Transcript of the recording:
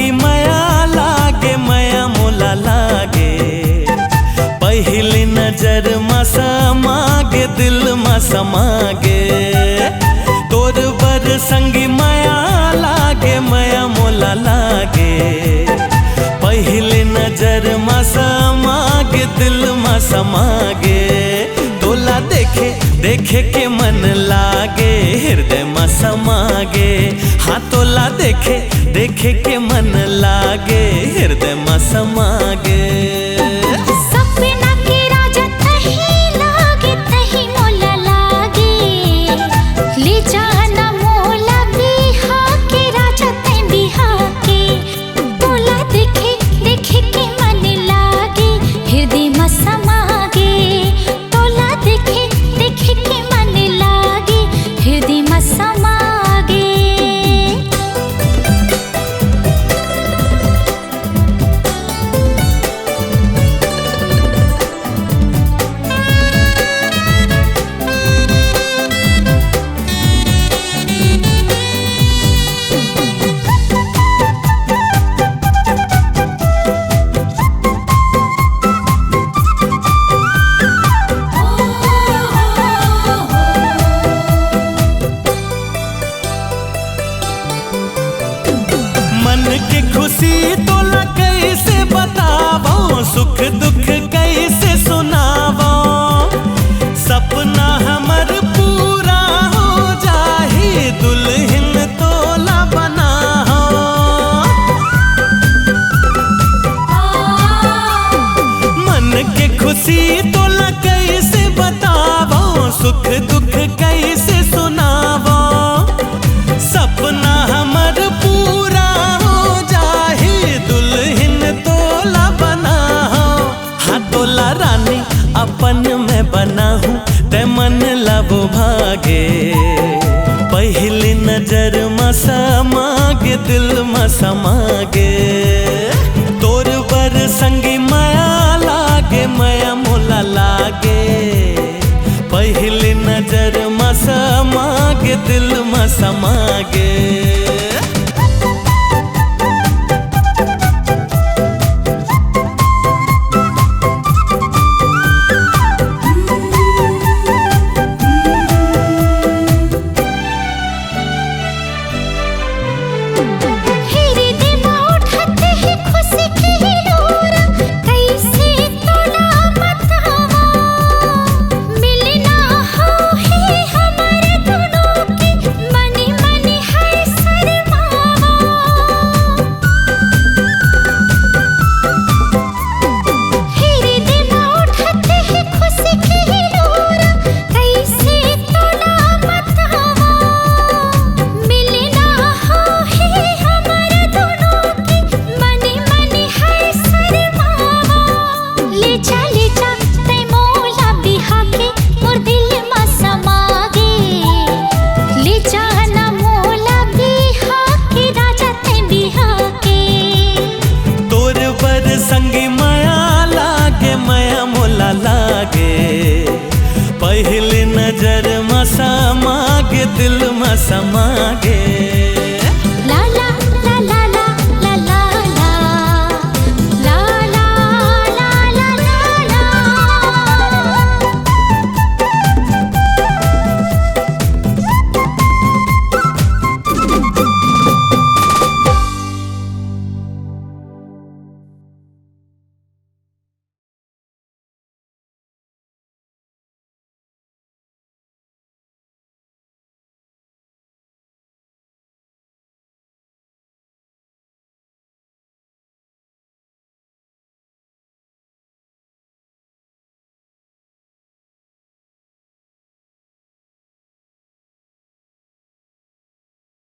संगी माया लागे माया मोला लागे। पहली नजर मा समागे दिल मा समागे। तोर बर संगी माया लागे माया मोला लागे। पहली नजर मा समागे दिल मा समागे। तोला देखे देखे के मन लागे हृदय मा समागे। हाँ तोला देखे देखे के मन लागे हृदय मा समागे। सपना के राजा तही लागे तही मोला लागे। ले जाना मोला बिहा के राजा तै बिहा के। तोला देखे देखे के मन लागे हृदय मा समागे। तोला देखे देखे के मन लागे हृदय मा समागे। मन की खुशी तोला कैसे बतावो सुख दुख कैसे सुनावो। सपना हमर पूरा हो जाही दुल्हन तोला बनाहो। मन के खुशी तोला कैसे बतावो सुख दुख कैसे सुनावो। सपना हमर पूरा हो जाही दुल्हन तोला बनाहो। हाँ तोला रानी अपन में बनाहूँ ते मन लबो भागे। पहली नजर मा समागे दिल मा समागे। तोर बर संगी माया लागे माया मोला लागे। पहली नजर मा समागे दिल मा समागे। संगी माया लागे माया मोला लागे। पहली नजर मा समागे दिल मा समागे।